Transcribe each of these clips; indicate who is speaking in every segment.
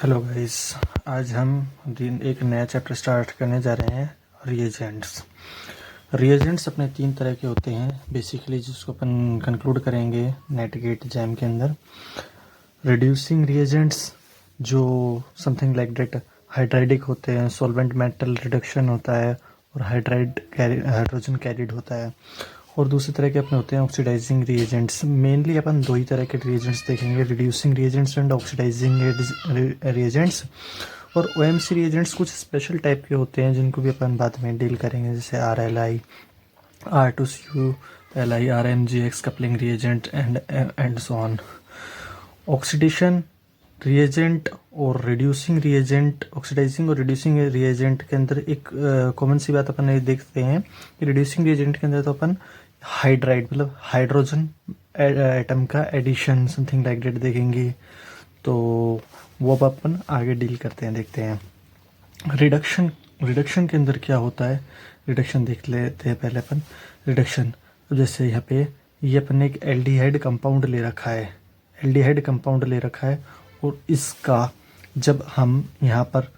Speaker 1: Hello guys. आज हम एक नया चैप्टर स्टार्ट करने जा रहे हैं, रिएजेंट्स। रिएजेंट्स अपने 3 तरह के होते हैं बेसिकली, जिसको अपन कंक्लूड करेंगे नेट गेट जैम के अंदर। रिड्यूसिंग रिएजेंट्स जो समथिंग लाइक डेट हाइड्राइडिक होते हैं, सॉल्वेंट मेटल रिडक्शन होता है और हाइड्रोजन कैरिड होता है। और दूसरे तरह के अपने होते हैं ऑक्सीडाइजिंग रिएजेंट्स। मेनली अपन 2 ही तरह के रिएजेंट्स देखेंगे, reducing reagents and oxidising reagents. और ओएमसी रिएजेंट्स कुछ स्पेशल टाइप के होते हैं जिनको भी अपन बाद में डील करेंगे, जैसे RLI, R2CU, LI, RMGX coupling reagent and so on. Oxidation reagent और रिड्यूसिंग रिएजेंट, ऑक्सीडाइजिंग और रिड्यूसिंग रिएजेंट के अंदर एक कॉमन सी बात अपन ये देखते हैं कि रिड्यूसिंग रिएजेंट के अंदर तो अपन हाइड्राइड मतलब हाइड्रोजन एटम का एडिशन समथिंग लाइक डेट देखेंगे, तो वो अब अपन आगे डील करते हैं, देखते हैं। रिडक्शन के अंदर क्या होता है, रिडक्शन देख लेते हैं पहले अपन। रिडक्शन, जैसे यहाँ पे ये अपन ने एक एल्डिहाइड कंपाउंड ले रखा है, और इसका जब हम यहाँ पर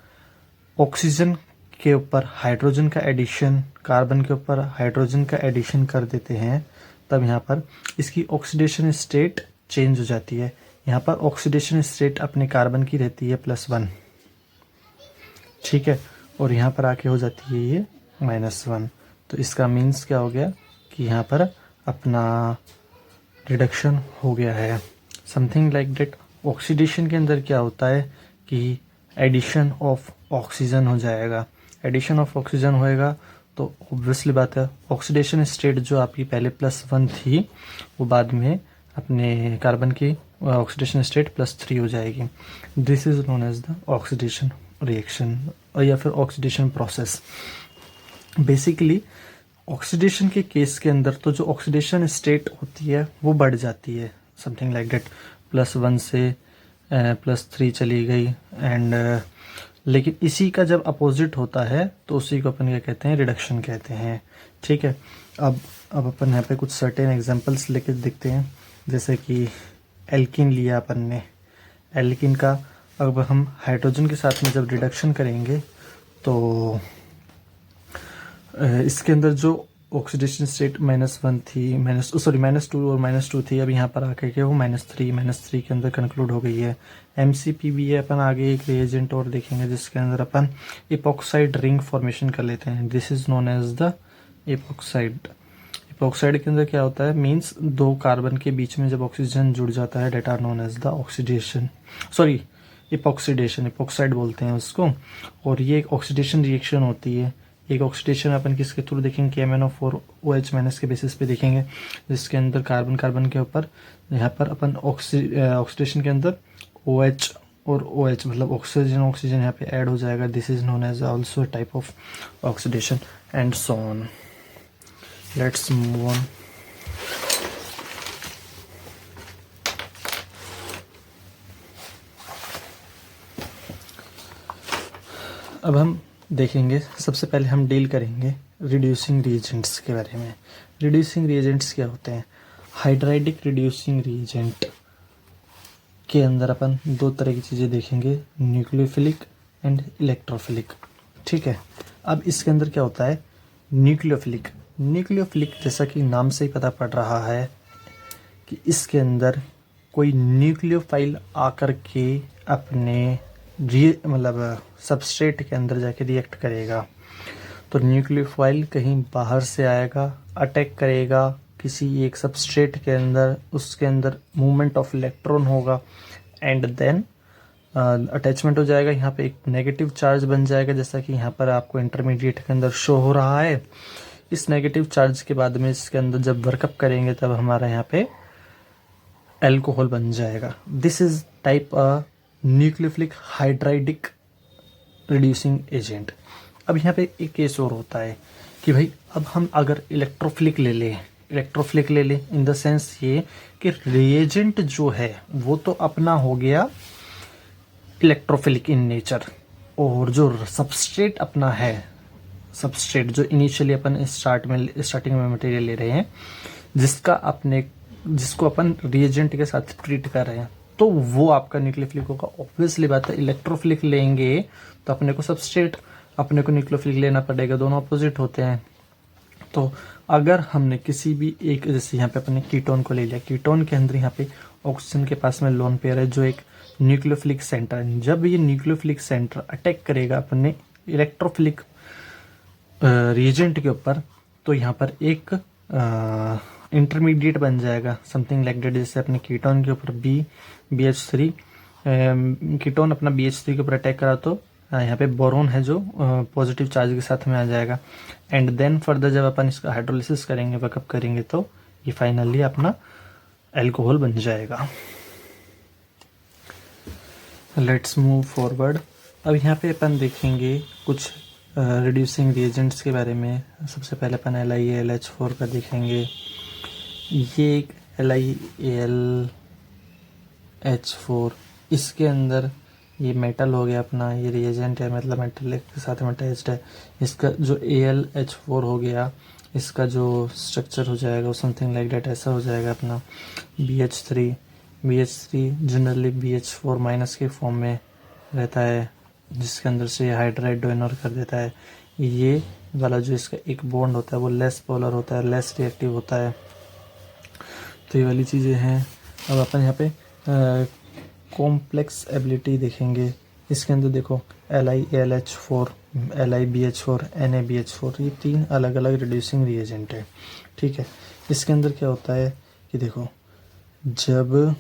Speaker 1: ऑक्सीजन के ऊपर हाइड्रोजन का एडिशन, कार्बन के ऊपर हाइड्रोजन का एडिशन कर देते हैं, तब यहाँ पर इसकी ऑक्सीडेशन स्टेट चेंज हो जाती है। यहाँ पर ऑक्सीडेशन स्टेट अपने कार्बन की रहती है +1, ठीक है, और यहाँ पर आके हो जाती है ये -1। तो इसका मीन्स क्या हो गया कि यहाँ पर अपना रिडक्शन हो गया है, समथिंग लाइक डेट। ऑक्सीडेशन के अंदर क्या होता है कि एडिशन ऑफ ऑक्सीजन हो जाएगा। एडिशन ऑफ ऑक्सीजन होएगा तो ऑब्वियसली बात है ऑक्सीडेशन स्टेट जो आपकी पहले +1 थी वो बाद में अपने कार्बन की ऑक्सीडेशन स्टेट +3 हो जाएगी। This is known as the oxidation reaction या फिर ऑक्सीडेशन प्रोसेस। बेसिकली ऑक्सीडेशन के केस के अंदर तो जो ऑक्सीडेशन स्टेट होती है वो बढ़ जाती है, समथिंग लाइक डेट +1 से +3 चली गई एंड लेकिन इसी का जब अपोजिट होता है तो उसी को अपन क्या कहते हैं, रिडक्शन कहते हैं, ठीक है। अब अपन यहाँ पे कुछ सर्टेन एग्जांपल्स लेके देखते हैं, जैसे कि एल्किन लिया अपन ने। एल्किन का अब हम हाइड्रोजन के साथ में जब रिडक्शन करेंगे तो इसके अंदर जो ऑक्सीडेशन स्टेट -1 थी, -2 और -2 थी, अब यहाँ पर आके के वो -3 के अंदर कंक्लूड हो गई है। MCPB है, अपन आगे एक रिएजेंट और देखेंगे जिसके अंदर अपन इपॉक्साइड रिंग फॉर्मेशन कर लेते हैं। This is known as the epoxide. Epoxide के अंदर क्या होता है, मीन्स 2 कार्बन के बीच में जब ऑक्सीजन जुड़ जाता है, that are known as the epoxidation, epoxide बोलते हैं उसको। और ये एक ऑक्सीडेशन रिएक्शन होती है। एक ऑक्सीडेशन अपन किसके थ्रू देखेंगे, MnO4OH- के बेसिस पे देखेंगे, जिसके अंदर कार्बन के ऊपर यहाँ पर अपन ऑक्सीडेशन के अंदर OH और OH मतलब ऑक्सीजन यहाँ पे ऐड हो जाएगा। This is known as also type of oxidation and so on. Let's move on. अब हम देखेंगे, सबसे पहले हम डील करेंगे रिड्यूसिंग रिएजेंट्स के बारे में। रिड्यूसिंग रिएजेंट्स क्या होते हैं, हाइड्राइडिक रिड्यूसिंग रिएजेंट के अंदर अपन 2 तरह की चीज़ें देखेंगे, न्यूक्लियोफिलिक एंड इलेक्ट्रोफिलिक, ठीक है। अब इसके अंदर क्या होता है, न्यूक्लियोफिलिक जैसा कि नाम से ही पता पड़ रहा है कि इसके अंदर कोई न्यूक्लियोफाइल आकर के अपने मतलब सबस्ट्रेट के अंदर जाके रिएक्ट करेगा। तो न्यूक्लियोफाइल कहीं बाहर से आएगा, अटैक करेगा किसी एक सबस्ट्रेट के अंदर, उसके अंदर मूवमेंट ऑफ इलेक्ट्रॉन होगा एंड देन अटैचमेंट हो जाएगा। यहाँ पे एक नेगेटिव चार्ज बन जाएगा, जैसा कि यहाँ पर आपको इंटरमीडिएट के अंदर शो हो रहा है। इस नेगेटिव चार्ज के बाद में इसके अंदर जब वर्कअप करेंगे तब हमारा यहाँ पे एल्कोहल बन जाएगा। This is type a nucleophilic hydridic reducing agent. अब यहाँ पे एक केस और होता है कि भाई अब हम अगर इलेक्ट्रोफिलिक ले लें इन द सेंस ये कि रिएजेंट जो है वो तो अपना हो गया इलेक्ट्रोफिलिक इन नेचर, और जो सबस्ट्रेट अपना है, सबस्ट्रेट जो इनिशियली अपन स्टार्टिंग में मटेरियल ले रहे हैं, जिसको अपन रिएजेंट के साथ ट्रीट कर रहे हैं, तो वो आपका न्यूक्लियोफिलिक होगा। ऑब्वियसली बात है, इलेक्ट्रोफिलिक लेंगे तो अपने को सबस्ट्रेट, अपने को न्यूक्लियोफिलिक लेना पड़ेगा, दोनों अपोजिट होते हैं। तो अगर हमने किसी भी एक, जैसे यहाँ पे अपने कीटोन को ले लिया, कीटोन के अंदर यहाँ पे ऑक्सीजन के पास में लोन पेयर है जो एक न्यूक्लियोफिलिक सेंटर है। जब ये न्यूक्लियोफिलिक सेंटर अटैक करेगा अपने इलेक्ट्रोफिलिक रिएजेंट के ऊपर, तो यहाँ पर एक इंटरमीडिएट बन जाएगा, समथिंग लाइक दैट। जैसे अपने कीटोन के ऊपर BH3 कीटोन अपना BH3 के ऊपर अटैक करा तो यहाँ पे बोरोन है जो पॉजिटिव चार्ज के साथ में आ जाएगा। एंड देन फर्दर जब अपन इसका हाइड्रोलिसिस करेंगे, वर्कअप करेंगे, तो ये फाइनली अपना अल्कोहल बन जाएगा। Let's move forward. अब यहाँ पे अपन देखेंगे कुछ रिड्यूसिंग रिएजेंट्स के बारे में। सबसे पहले अपन LiAlH4 का देखेंगे। ये एक LiAlH4, इसके अंदर ये मेटल हो गया अपना, ये रिएजेंट है, मतलब मेटल के साथ में अटैच्ड है। इसका जो AlH4 हो गया, इसका जो स्ट्रक्चर हो जाएगा वो समथिंग लाइक दैट ऐसा हो जाएगा अपना BH3 जनरली BH4 माइनस के फॉर्म में रहता है, जिसके अंदर से हाइड्राइड डोनर कर देता है। ये वाला जो इसका एक बॉन्ड होता है वो लेस पोलर होता है, लेस रिएक्टिव होता है। तो ये वाली चीज़ें हैं। अब अपन यहाँ पे कॉम्प्लेक्स एबिलिटी देखेंगे। इसके अंदर देखो LiAlH4, LiBH4, NaBH4, ये 3 अलग अलग रिड्यूसिंग रिएजेंट है, ठीक है। इसके अंदर क्या होता है कि देखो, जब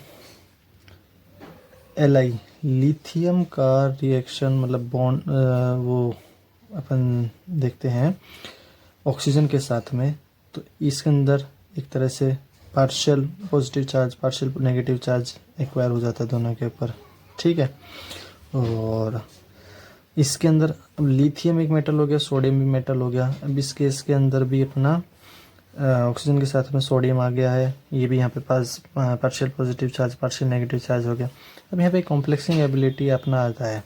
Speaker 1: Li लिथियम का रिएक्शन, मतलब बॉन्ड वो अपन देखते हैं ऑक्सीजन के साथ में, तो इसके अंदर एक तरह से partial positive charge, partial negative charge acquire हो जाता है दोनों के ऊपर, ठीक है। और इसके अंदर अब लिथियम एक मेटल हो गया, सोडियम भी मेटल हो गया। अब इस केस के अंदर भी अपना ऑक्सीजन के साथ में सोडियम आ गया है, ये भी यहाँ पे पास partial positive charge, partial negative charge हो गया। अब यहाँ पे कॉम्प्लेक्सिंग एबिलिटी अपना आता है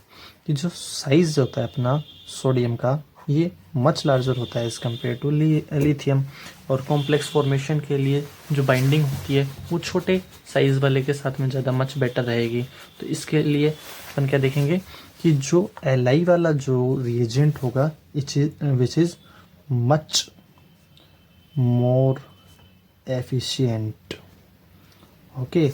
Speaker 1: कि जो साइज होता है अपना सोडियम का, ये मच लार्जर होता है एज कम्पेयर टू लिथियम। और कॉम्प्लेक्स फॉर्मेशन के लिए जो बाइंडिंग होती है वो छोटे साइज वाले के साथ में ज़्यादा मच बेटर रहेगी। तो इसके लिए अपन क्या देखेंगे कि जो Li वाला जो रिएजेंट होगा, which is much more efficient, okay.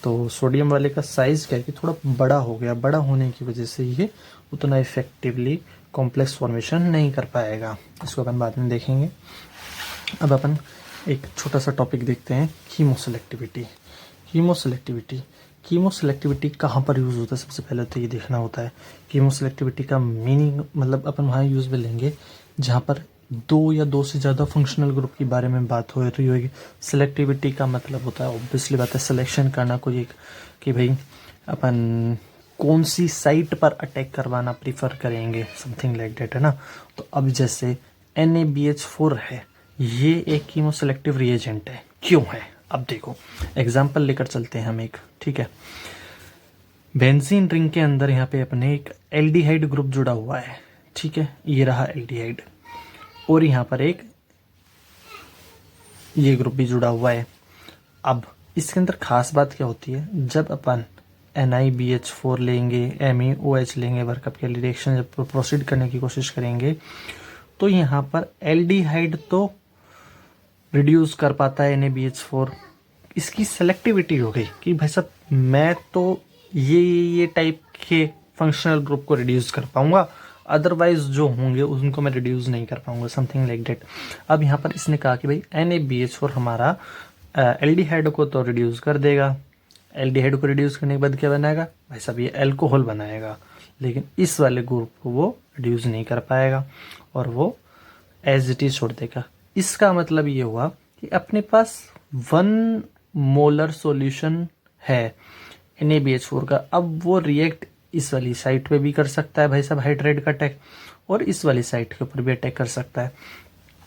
Speaker 1: तो सोडियम वाले का साइज क्या है कि थोड़ा बड़ा हो गया, बड़ा होने की वजह से ये उतना इफेक्टिवली कॉम्प्लेक्स फॉर्मेशन नहीं कर पाएगा। इसको अपन बाद में देखेंगे। अब अपन एक छोटा सा टॉपिक देखते हैं, कीमोसेलेक्टिविटी। कीमोसेलेक्टिविटी कहाँ पर यूज़ होता है, सबसे पहले तो ये देखना होता है। कीमोसेलेक्टिविटी का मीनिंग मतलब अपन वहाँ यूज़ में लेंगे जहाँ पर 2 या 2 से ज़्यादा फंक्शनल ग्रुप के बारे में बात हो रही होगी। सेलेक्टिविटी का मतलब होता है, ऑब्वियसली बात है, सिलेक्शन करना कोई एक, कि भाई अपन कौन सी साइट पर अटैक करवाना प्रीफर करेंगे, समथिंग लाइक दैट, है ना। तो अब जैसे NaBH4 है, ये एक कीमोसेलेक्टिव रिएजेंट है। क्यों है, अब देखो एग्जाम्पल लेकर चलते हैं हम एक, ठीक है। बेंजीन रिंग के अंदर यहाँ पे अपने एक एल्डिहाइड ग्रुप जुड़ा हुआ है, ठीक है, ये रहा एल्डिहाइड, और यहाँ पर एक ये ग्रुप भी जुड़ा हुआ है। अब इसके अंदर खास बात क्या होती है, जब अपन NiBH4 लेंगे, MeOH लेंगे, वर्कअप के लिए रिएक्शन जब प्रोसीड करने की कोशिश करेंगे, तो यहाँ पर एल्डिहाइड तो रिड्यूस कर पाता है NaBH4। इसकी सेलेक्टिविटी हो गई कि भाई साहब मैं तो ये टाइप के फंक्शनल ग्रुप को रिड्यूस कर पाऊंगा, अदरवाइज जो होंगे उनको मैं रिड्यूस नहीं कर पाऊंगा, समथिंग लाइक दैट। अब यहाँ पर इसने कहा कि भाई NaBH4 हमारा एल्डिहाइड को तो रिड्यूस कर देगा, एल्डिहाइड को रिड्यूस करने के बाद क्या बनाएगा भाई साहब, ये अल्कोहल बनाएगा, लेकिन इस वाले ग्रुप को वो रिड्यूस नहीं कर पाएगा और वो एज इट इज छोड़ देगा। इसका मतलब ये हुआ कि अपने पास 1 मोलर सॉल्यूशन है NaBH4 का। अब वो रिएक्ट इस वाली साइट पे भी कर सकता है भाई साहब हाइड्राइड का अटैक, और इस वाली साइट के ऊपर भी अटैक कर सकता है,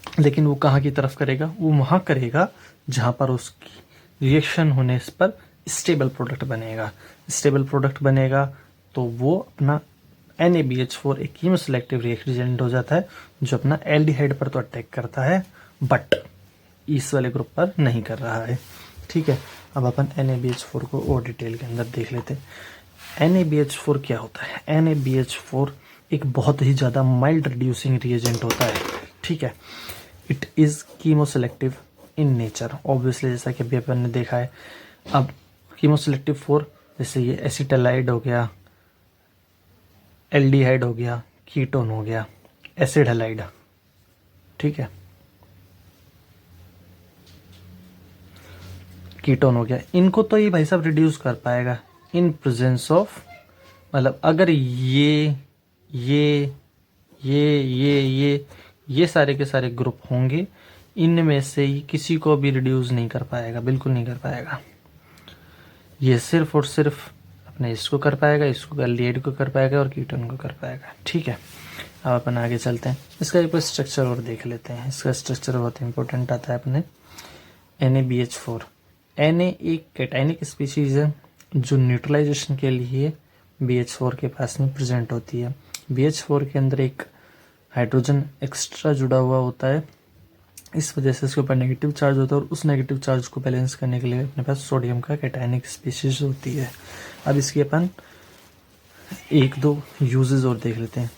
Speaker 1: लेकिन वो कहाँ की तरफ करेगा, वो वहाँ करेगा जहाँ पर उसकी रिएक्शन होने पर स्टेबल प्रोडक्ट बनेगा। स्टेबल प्रोडक्ट बनेगा तो वो अपना NaBH4 एक कीमोसेलेक्टिव रिएजेंट हो जाता है, जो अपना एल्डिहाइड पर तो अटैक करता है बट इस वाले ग्रुप पर नहीं कर रहा है, ठीक है। अब अपन NaBH4 को और डिटेल के अंदर देख लेते हैं। NaBH4 क्या होता है? NaBH4 एक बहुत ही ज़्यादा माइल्ड रिड्यूसिंग रिएजेंट होता है, ठीक है। It is chemoselective in nature, obviously, जैसा कि अभी अपन ने देखा है। अब कीमोसेलेक्टिव फॉर, जैसे ये एसिटालाइड हो गया, एल्डिहाइड हो गया, कीटोन हो गया, एसिड हैलाइड, ठीक है, कीटोन हो गया, इनको तो ये भाई साहब रिड्यूस कर पाएगा इन प्रेजेंस ऑफ, मतलब अगर ये सारे के सारे ग्रुप होंगे, इनमें से ही किसी को भी रिड्यूस नहीं कर पाएगा, बिल्कुल नहीं कर पाएगा। ये सिर्फ और सिर्फ अपने इसको कर पाएगा, इसको एल्डिहाइड को कर पाएगा और कीटोन को कर पाएगा, ठीक है। अब अपन आगे चलते हैं, इसका एक बार स्ट्रक्चर और देख लेते हैं। इसका स्ट्रक्चर बहुत इंपॉर्टेंट आता है अपने NaBH4। Na एक कैटायनिक स्पीशीज है जो न्यूट्रलाइजेशन के लिए BH4 के पास में प्रेजेंट होती है। BH4 के अंदर एक हाइड्रोजन एक्स्ट्रा जुड़ा हुआ होता है, इस वजह से इसके ऊपर नेगेटिव चार्ज होता है, और उस नेगेटिव चार्ज को बैलेंस करने के लिए अपने पास सोडियम का कैटायनिक स्पीशीज होती है। अब इसकी अपन एक दो यूजेस और देख लेते हैं।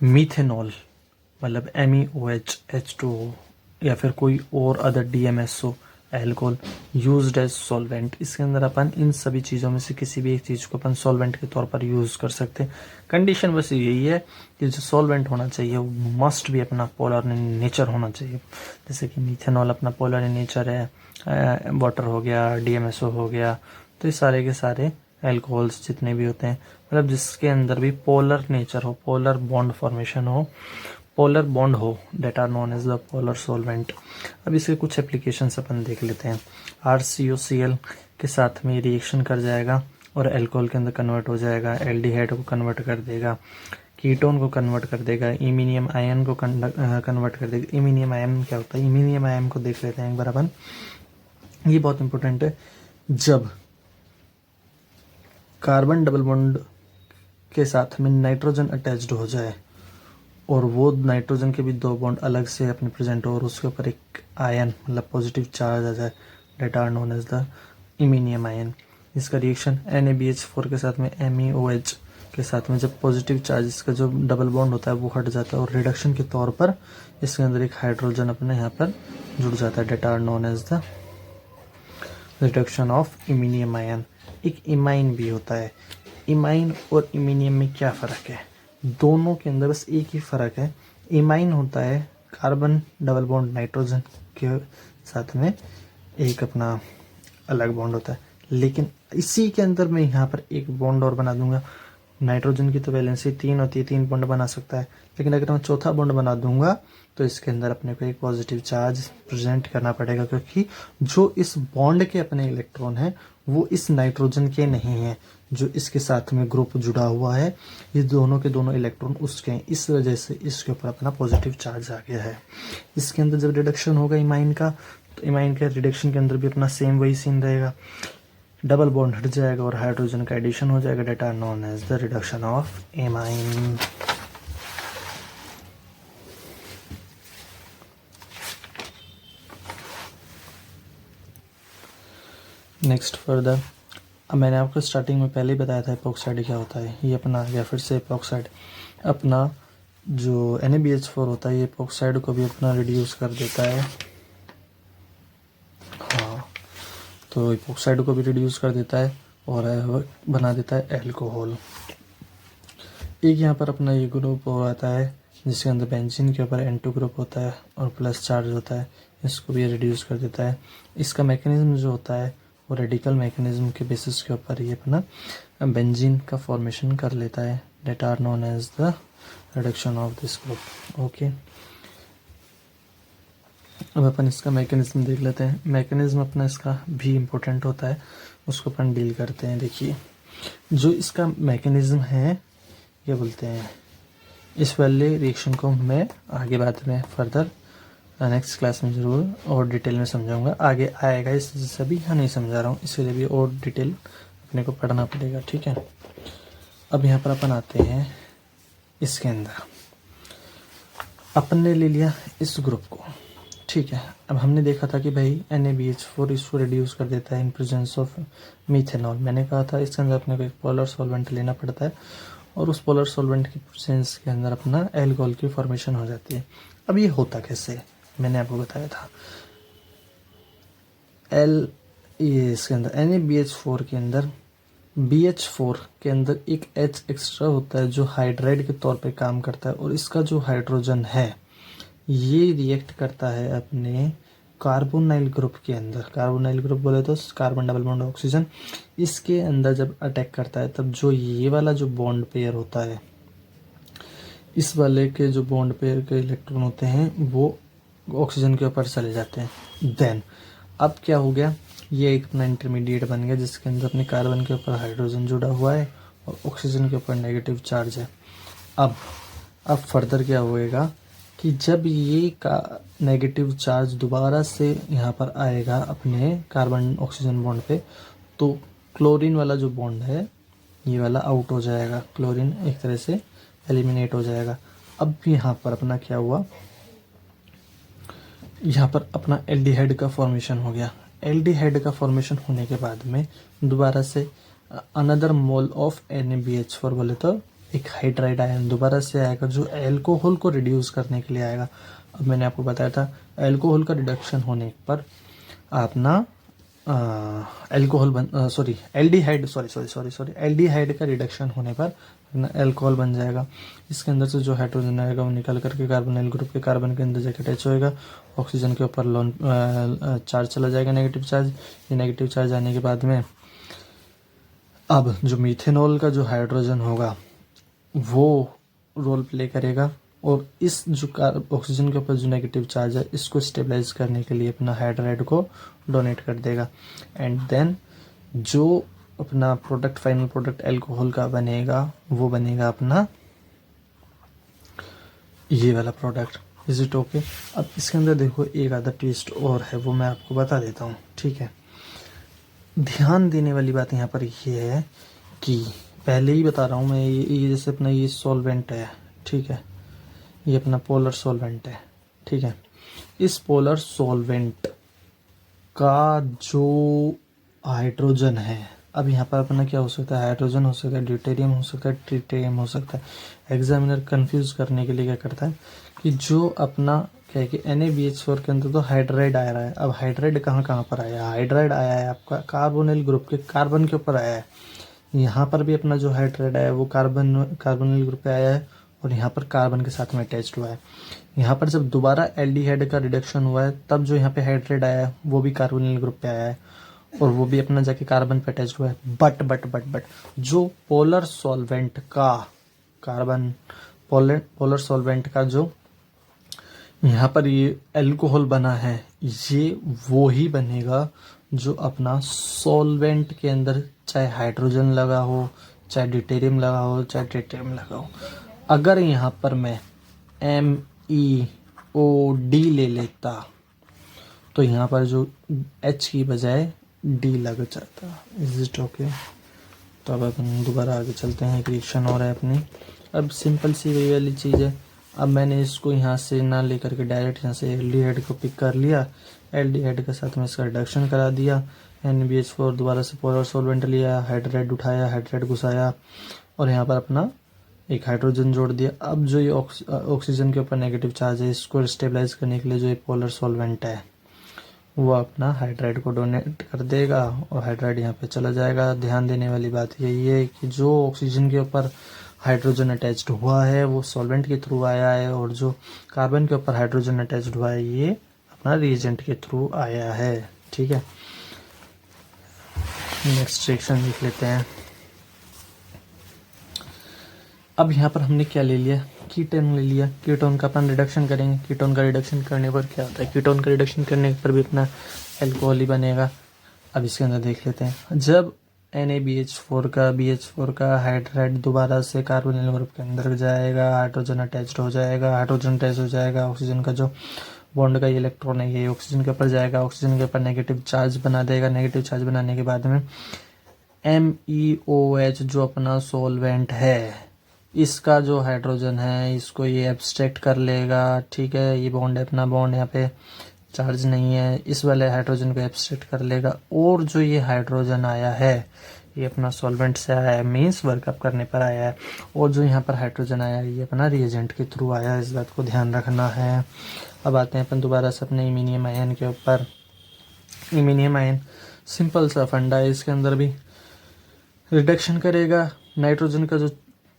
Speaker 1: मीथेनॉल, मतलब MEOH H2O या फिर कोई और other DMSO alcohol used as solvent. इसके अंदर अपन इन सभी चीज़ों में से किसी भी एक चीज़ को अपन सॉल्वेंट के तौर पर यूज़ कर सकते हैं। कंडीशन बस यही है कि जो सॉल्वेंट होना चाहिए वो मस्ट भी अपना पोलर नेचर होना चाहिए। जैसे कि मीथेनॉल अपना पोलर नेचर है, वाटर हो गया, DMSO हो गया, तो ये सारे के सारे एल्कोहल्स जितने भी होते हैं, मतलब जिसके अंदर भी पोलर नेचर हो, पोलर बॉन्ड फॉर्मेशन हो, पोलर बॉन्ड हो, that are known as the polar solvent. अब इसके कुछ एप्लीकेशंस अपन देख लेते हैं। RCOCl के साथ में रिएक्शन कर जाएगा और अल्कोहल के अंदर कन्वर्ट हो जाएगा, एल्डिहाइड को कन्वर्ट कर देगा, कीटोन को कन्वर्ट कर देगा, इमीनियम आयन को कन्वर्ट कर देगा। इमीनियम आयन क्या होता है? इमीनियम आयन को देख लेते हैं एक बार अपन, ये बहुत इंपॉर्टेंट है। जब कार्बन डबल बॉन्ड के साथ में नाइट्रोजन अटैच्ड हो जाए और वो नाइट्रोजन के भी दो बॉन्ड अलग से अपने प्रेजेंट हो और उसके ऊपर एक आयन, मतलब पॉजिटिव चार्ज आ जाए, that are known as the iminium ion. इसका रिएक्शन NaBH4 के साथ में MEOH के साथ में जब पॉजिटिव चार्ज, इसका जो डबल बॉन्ड होता है वो हट जाता है और रिडक्शन के तौर पर इसके अंदर एक हाइड्रोजन अपने यहाँ पर जुड़ जाता है, that are known as the reduction of iminium ion. एक इमाइन भी होता है। इमाइन और इमीनियम में क्या फ़र्क है? दोनों के अंदर बस एक ही फ़र्क है। इमाइन होता है कार्बन डबल बॉन्ड नाइट्रोजन के साथ में एक अपना अलग बॉन्ड होता है, लेकिन इसी के अंदर मैं यहाँ पर एक बॉन्ड और बना दूंगा। नाइट्रोजन की तो वैलेंसी 3 होती है, 3 बॉन्ड बना सकता है, लेकिन अगर मैं चौथा बॉन्ड बना दूंगा तो इसके अंदर अपने को एक पॉजिटिव चार्ज प्रेजेंट करना पड़ेगा, क्योंकि जो इस बॉन्ड के अपने इलेक्ट्रॉन हैं वो इस नाइट्रोजन के नहीं हैं, जो इसके साथ में ग्रुप जुड़ा हुआ है, ये दोनों के दोनों इलेक्ट्रॉन उसके हैं। इस वजह से इसके ऊपर अपना पॉजिटिव चार्ज आ गया है। इसके अंदर जब रिडक्शन होगा इमाइन का, तो इमाइन के रिडक्शन के अंदर भी अपना सेम वही सीन रहेगा, डबल बॉन्ड हट जाएगा और हाइड्रोजन का एडिशन हो जाएगा, that are known as the reduction of amine. Next further, अब मैंने आपको स्टार्टिंग में पहले ही बताया था एपॉक्साइड क्या होता है। ये अपना आ गया फिर से एपॉक्साइड। अपना जो NaBH4 होता है ये एपॉक्साइड को भी अपना रिड्यूस कर देता है। हाँ, तो एपॉक्साइड को भी रिड्यूस कर देता है और बना देता है एल्कोहल। एक यहाँ पर अपना ये ग्रुप हो आता है जिसके अंदर बेंजीन के ऊपर N2 ग्रुप होता है और प्लस चार्ज होता है, इसको भी रिड्यूस कर देता है। इसका मैकेनिज्म जो होता है वो रेडिकल मैकेनिज्म के बेसिस के ऊपर ये अपना बेंजीन का फॉर्मेशन कर लेता है, that are known as the reduction of this group. Okay, अब अपन इसका मैकेनिज्म देख लेते हैं। मैकेनिज्म अपना इसका भी इम्पोर्टेंट होता है, उसको अपन डील करते हैं। देखिए, जो इसका मैकेनिज्म है ये बोलते हैं, इस वाले रिएक्शन को मैं आगे बाद में फर्दर नेक्स्ट क्लास में ज़रूर और डिटेल में समझाऊंगा, आगे आएगा, इस वजह से भी यहाँ नहीं समझा रहा हूँ, इसलिए भी और डिटेल अपने को पढ़ना पड़ेगा, ठीक है। अब यहाँ पर अपन आते हैं इसके अंदर, अपन ने ले लिया इस ग्रुप को, ठीक है। अब हमने देखा था कि भाई NaBH4 इसको रिड्यूस कर देता है इन प्रेजेंस ऑफ मीथेनॉल। मैंने कहा था इसके अंदर अपने को एक पोलर सॉल्वेंट लेना पड़ता है और उस पोलर सॉल्वेंट की प्रेजेंस के अंदर अपना एल्कोहल की फॉर्मेशन हो जाती है। अब ये होता कैसे, मैंने आपको बताया था। ये इसके अंदर NaBH4 के अंदर BH4 के अंदर एक H एक्स्ट्रा होता है जो हाइड्राइड के तौर पे काम करता है, और इसका जो हाइड्रोजन है ये रिएक्ट करता है अपने कार्बोनाइल ग्रुप के अंदर। कार्बोनाइल ग्रुप बोले तो कार्बन डबल बॉन्ड ऑक्सीजन, इसके अंदर जब अटैक करता है तब जो ये वाला जो बॉन्ड पेयर होता है, इस वाले के जो बॉन्ड पेयर के इलेक्ट्रॉन होते हैं वो ऑक्सीजन के ऊपर चले जाते हैं। देन अब क्या हो गया, ये एक अपना इंटरमीडिएट बन गया जिसके अंदर अपने कार्बन के ऊपर हाइड्रोजन जुड़ा हुआ है और ऑक्सीजन के ऊपर नेगेटिव चार्ज है। अब फर्दर क्या होएगा कि जब ये का नेगेटिव चार्ज दोबारा से यहाँ पर आएगा अपने कार्बन ऑक्सीजन बॉन्ड पे, तो क्लोरीन वाला जो बॉन्ड है ये वाला आउट हो जाएगा, क्लोरीन एक तरह से एलिमिनेट हो जाएगा। अब यहाँ पर अपना क्या हुआ, यहाँ पर अपना एल्डिहाइड का फॉर्मेशन हो गया। एल्डिहाइड का फॉर्मेशन होने के बाद में दोबारा से अनदर मोल ऑफ NaBH4 बोले तो एक हाइड्राइड आयन दोबारा से आएगा जो एल्कोहल को रिड्यूस करने के लिए आएगा। अब मैंने आपको बताया था एल्कोहल का रिडक्शन होने पर अपना एल्डिहाइड का रिडक्शन होने पर एल्कोहल बन जाएगा। इसके अंदर से जो हाइड्रोजन आएगा वो निकल करके कार्बोनाइल ग्रुप के कार्बन के अंदर जाकर अटैच होएगा, ऑक्सीजन के ऊपर लोन चार्ज चला जाएगा, नेगेटिव चार्ज। ये नेगेटिव चार्ज आने के बाद में अब जो मीथेनॉल का जो हाइड्रोजन होगा वो रोल प्ले करेगा और इस जो ऑक्सीजन के ऊपर जो नेगेटिव चार्ज है इसको स्टेबलाइज करने के लिए अपना हाइड्राइड को डोनेट कर देगा। एंड देन जो अपना प्रोडक्ट, फाइनल प्रोडक्ट एल्कोहल का बनेगा वो बनेगा अपना ये वाला प्रोडक्ट। Is it okay? अब इसके अंदर देखो एक आधा ट्विस्ट और है, वो मैं आपको बता देता हूँ। ठीक है, ध्यान देने वाली बात यहाँ पर ये है कि पहले ही बता रहा हूँ मैं, ये जैसे अपना ये सॉल्वेंट है, ठीक है, ये अपना पोलर सॉल्वेंट है, ठीक है। इस पोलर सॉल्वेंट का जो हाइड्रोजन है, अब यहाँ पर अपना क्या हो सकता है, हाइड्रोजन हो सकता है, ड्यूटेरियम हो सकता है, ट्रिटियम हो सकता है। एग्जामिनर कंफ्यूज करने के लिए क्या करता है कि जो अपना क्या है कि NaBH4 के अंदर तो हाइड्राइड आ रहा है। अब हाइड्राइड कहाँ कहाँ पर आया, हाइड्राइड आया है आपका कार्बोनिल ग्रुप के कार्बन के ऊपर आया है। यहाँ पर भी अपना जो हाइड्राइड आया है वो कार्बोनिल ग्रुप पे आया है और यहाँ पर कार्बन के साथ में अटैच्ड हुआ है। यहाँ पर जब दोबारा एल्डिहाइड का रिडक्शन हुआ है तब जो यहाँ पे हाइड्राइड आया है वो भी कार्बोनिल ग्रुप पे आया है और वो भी अपना जाके कार्बन पे अटैच्ड हुआ है। बट जो पोलर सॉल्वेंट का पोलर सॉल्वेंट का जो यहाँ पर ये एल्कोहल बना है, ये वो ही बनेगा जो अपना सॉल्वेंट के अंदर चाहे हाइड्रोजन लगा हो, चाहे ड्यूटेरियम लगा हो, चाहे ट्रिटियम लगा हो। अगर यहाँ पर मैं MEOD ले लेता तो यहाँ पर जो H की बजाय D लग जाता। Is it okay? तो अब अपन दोबारा आगे चलते हैं, एक रिएक्शन और है अपनी। अब सिंपल सी वही वाली चीज़ है। अब मैंने इसको यहाँ से ना लेकर के डायरेक्ट यहाँ से एल्डिहाइड को पिक कर लिया, एल्डिहाइड के साथ में इसका रिडक्शन करा दिया, NaBH4 दोबारा से पोलर सॉल्वेंट लिया, हाइड्राइड उठाया, हाइड्राइड घुसाया और यहाँ पर अपना एक हाइड्रोजन जोड़ दिया। अब जो ये ऑक्सीजन के ऊपर नेगेटिव चार्ज है इसको स्टेबलाइज करने के लिए जो ये पोलर सॉल्वेंट है वो अपना हाइड्राइड को डोनेट कर देगा और हाइड्राइड यहाँ पे चला जाएगा। ध्यान देने वाली बात यही है कि जो ऑक्सीजन के ऊपर हाइड्रोजन अटैच्ड हुआ है वो सॉल्वेंट के थ्रू आया है और जो कार्बन के ऊपर हाइड्रोजन अटैच्ड हुआ है ये अपना रिएजेंट के थ्रू आया है। ठीक है, नेक्स्ट रिएक्शन लिख लेते हैं। अब यहाँ पर हमने क्या ले लिया, कीटोन ले लिया। कीटोन का अपन रिडक्शन करेंगे। कीटोन का रिडक्शन करने पर क्या होता है, कीटोन का रिडक्शन करने पर भी अपना एल्कोहल ही बनेगा। अब इसके अंदर देख लेते हैं, जब BH4 का हाइड्राइड दोबारा से कार्बोनिल ग्रुप के अंदर जाएगा, हाइड्रोजन अटैच्ड हो जाएगा, हाइड्रोजन अटैच हो जाएगा, ऑक्सीजन का जो बॉन्ड का ये इलेक्ट्रॉन है ये ऑक्सीजन के ऊपर जाएगा, ऑक्सीजन के ऊपर नेगेटिव चार्ज बना देगा। नेगेटिव चार्ज बनाने के बाद में MEOH जो अपना सॉल्वेंट है इसका जो हाइड्रोजन है इसको ये एब्स्ट्रैक्ट कर लेगा। ठीक है, ये बॉन्ड है अपना बॉन्ड यहाँ पे चार्ज नहीं है, इस वाले हाइड्रोजन को एब्स्ट्रैक्ट कर लेगा। और जो ये हाइड्रोजन आया है ये अपना सॉल्वेंट से आया है, मीन्स वर्कअप करने पर आया है। और जो यहाँ पर हाइड्रोजन आया है ये अपना रिएजेंट के थ्रू आया है, इस बात को ध्यान रखना है। अब आते हैं अपन दोबारा से अपने इमीनियम आयन के ऊपर। इमीनियम आयन सिंपल सा फंडा है, इसके अंदर भी रिडक्शन करेगा, नाइट्रोजन का जो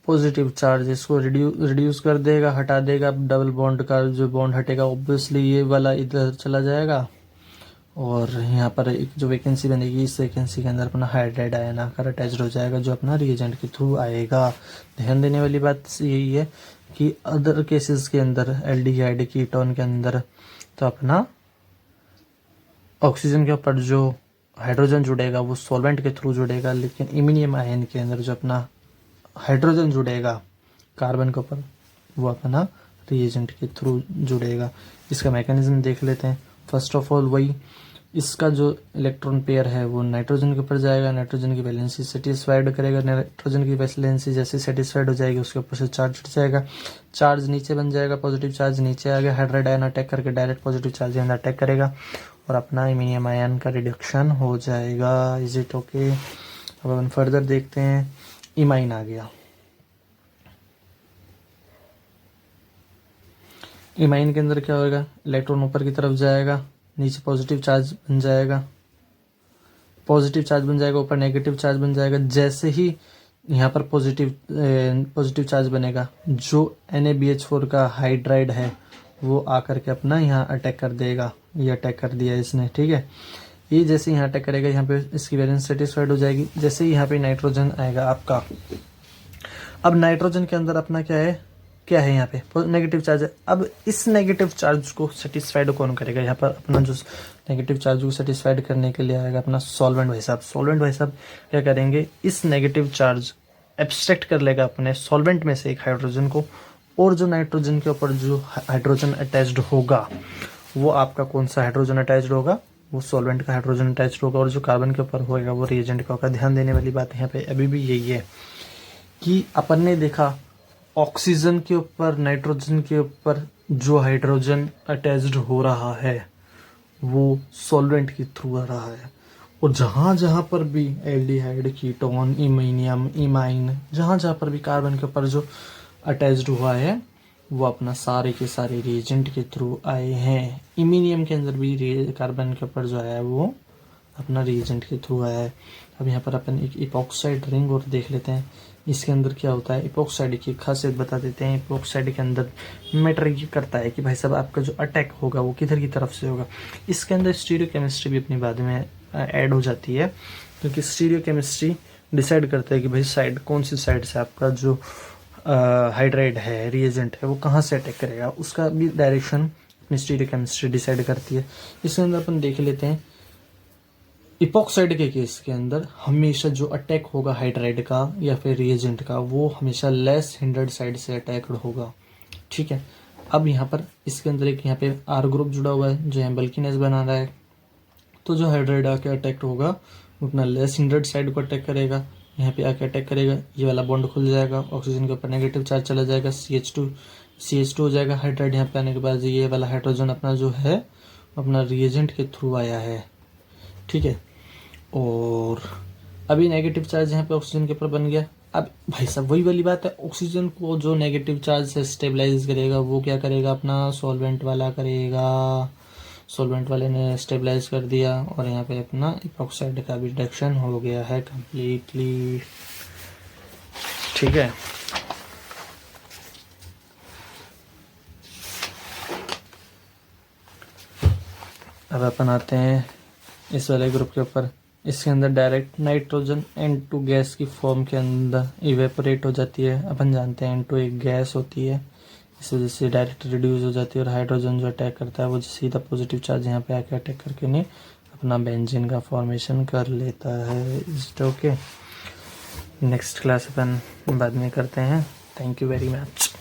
Speaker 1: पॉजिटिव चार्ज इसको रिड्यूस कर देगा, हटा देगा। डबल बॉन्ड का जो बॉन्ड हटेगा ऑब्वियसली ये वाला इधर चला जाएगा और यहाँ पर एक जो वैकेंसी बनेगी इस वैकेंसी के अंदर अपना हाइड्राइड आयन आकर अटैच हो जाएगा जो अपना रिएजेंट के थ्रू आएगा। ध्यान देने वाली बात यही है कि अदर केसेस के अंदर एल्डिहाइड कीटोन के अंदर तो अपना ऑक्सीजन के ऊपर जो हाइड्रोजन जुड़ेगा वो सॉल्वेंट के थ्रू जुड़ेगा, लेकिन इमीनियम आयन के अंदर जो अपना हाइड्रोजन जुड़ेगा कार्बन के ऊपर वो अपना रिएजेंट के थ्रू जुड़ेगा। इसका मैकेनिज्म देख लेते हैं। फर्स्ट ऑफ ऑल वही इसका जो इलेक्ट्रॉन पेयर है वो नाइट्रोजन के ऊपर जाएगा, नाइट्रोजन की वैलेंसी सेटिस्फाइड करेगा, नाइट्रोजन की वैलेंसी जैसे सेटिस्फाइड हो जाएगी उसके ऊपर से चार्ज हट जाएगा, चार्ज नीचे बन जाएगा, पॉजिटिव चार्ज नीचे आ गया, हाइड्राइड आयन अटैक करके डायरेक्ट पॉजिटिव चार्ज यहाँ अटैक करेगा और अपना इमीनियम आयन का रिडक्शन हो जाएगा। Is it okay? अब अपन फर्दर देखते हैं। इमाइन आ गया। इमाइन के अंदर क्या होगा, इलेक्ट्रॉन ऊपर की तरफ जाएगा, नीचे पॉजिटिव चार्ज बन जाएगा, पॉजिटिव चार्ज बन जाएगा, ऊपर नेगेटिव चार्ज बन जाएगा। जैसे ही यहाँ पर पॉजिटिव चार्ज बनेगा जो NaBH4 का हाइड्राइड है वो आकर के अपना यहाँ अटैक कर देगा। ये अटैक कर दिया इसने, ठीक है। ये जैसे यहाँ अटैक करेगा यहाँ पे इसकी वैलेंस सेटिस्फाइड हो जाएगी। जैसे ही यहाँ पे नाइट्रोजन आएगा आपका, अब नाइट्रोजन के अंदर अपना क्या है यहाँ पे नेगेटिव चार्ज है। अब इस नेगेटिव चार्ज को सेटिस्फाइड कौन करेगा, यहाँ पर अपना जो नेगेटिव चार्ज को सेटिस्फाइड करने के लिए आएगा अपना सॉल्वेंट भाई साहब। सॉल्वेंट भाई साहब क्या करेंगे, इस नेगेटिव चार्ज एब्स्ट्रैक्ट कर लेगा अपने सॉल्वेंट में से एक हाइड्रोजन को, और जो नाइट्रोजन के ऊपर जो हाइड्रोजन अटैच्ड होगा वो आपका कौन सा हाइड्रोजन अटैच्ड होगा, वो सॉल्वेंट का हाइड्रोजन अटैच्ड होगा, और जो कार्बन के ऊपर होगा वो रिएजेंट का होगा। ध्यान देने वाली बात यहाँ पे अभी भी यही है कि अपन ने देखा ऑक्सीजन के ऊपर नाइट्रोजन के ऊपर जो हाइड्रोजन अटैच्ड हो रहा है वो सॉल्वेंट के थ्रू आ रहा है, और जहाँ जहाँ पर भी एल्डिहाइड कीटोन इमीनियम इमाइन जहाँ जहाँ पर भी कार्बन के ऊपर जो अटैच्ड हुआ है वो अपना सारे के सारे रिएजेंट के थ्रू आए हैं। इमीनियम के अंदर भी कार्बन के ऊपर जो आया है वो अपना रिएजेंट के थ्रू आया है। अब यहाँ पर अपन एक इपॉक्साइड रिंग और देख लेते हैं, इसके अंदर क्या होता है। इपॉक्साइड की खासियत बता देते हैं। इपॉक्साइड के अंदर मैटर ये करता है कि भाई साहब आपका जो अटैक होगा वो किधर की तरफ से होगा। इसके अंदर स्टीरियोकेमिस्ट्री भी अपनी बाद में ऐड हो जाती है, क्योंकि स्टीरियोकेमिस्ट्री डिसाइड करता है कि भाई साइड कौन सी साइड से आपका जो हाइड्राइड है रिएजेंट है वो कहाँ से अटैक करेगा, उसका भी डायरेक्शन अपनी स्टीरियोकेमिस्ट्री डिसाइड करती है। इसके अंदर अपन देख लेते हैं इपॉक्साइड के केस के अंदर हमेशा जो अटैक होगा हाइड्राइड का या फिर रिएजेंट का वो हमेशा लेस हिंडर्ड साइड से अटैक्ड होगा, ठीक है। अब यहाँ पर इसके अंदर एक यहाँ पे आर ग्रुप जुड़ा हुआ है जो यहाँ बल्कीनेस बना रहा है, तो जो हाइड्राइड आके अटैक होगा वो अपना लेस हिंडर्ड साइड को अटैक करेगा, यहाँ पे आके अटैक करेगा, ये वाला बॉन्ड खुल जाएगा, ऑक्सीजन के ऊपर नेगेटिव चार्ज चला जाएगा, CH2 हो जाएगा हाइड्राइड। यहाँ पे आने के बाद ये वाला हाइड्रोजन अपना जो है अपना रिएजेंट के थ्रू आया है, ठीक है। और अभी नेगेटिव चार्ज यहाँ पे ऑक्सीजन के ऊपर बन गया। अब भाई साहब वही वाली बात है, ऑक्सीजन को जो नेगेटिव चार्ज से स्टेबलाइज करेगा वो क्या करेगा, अपना सॉल्वेंट वाला करेगा। सॉल्वेंट वाले ने स्टेबलाइज कर दिया और यहाँ पे अपना इपॉक्साइड का भी रिडक्शन हो गया है कंप्लीटली, ठीक है। अब अपन आते हैं इस वाले ग्रुप के ऊपर। इसके अंदर डायरेक्ट नाइट्रोजन N2 गैस की फॉर्म के अंदर इवेपोरेट हो जाती है। अपन जानते हैं N2 एक गैस होती है, इस वजह से डायरेक्ट रिड्यूस हो जाती है, और हाइड्रोजन जो अटैक करता है वो सीधा पॉजिटिव चार्ज यहाँ पे आके अटैक करके नहीं अपना बेंजीन का फॉर्मेशन कर लेता है। Is okay. नेक्स्ट क्लास अपन बाद में करते हैं। Thank you very much.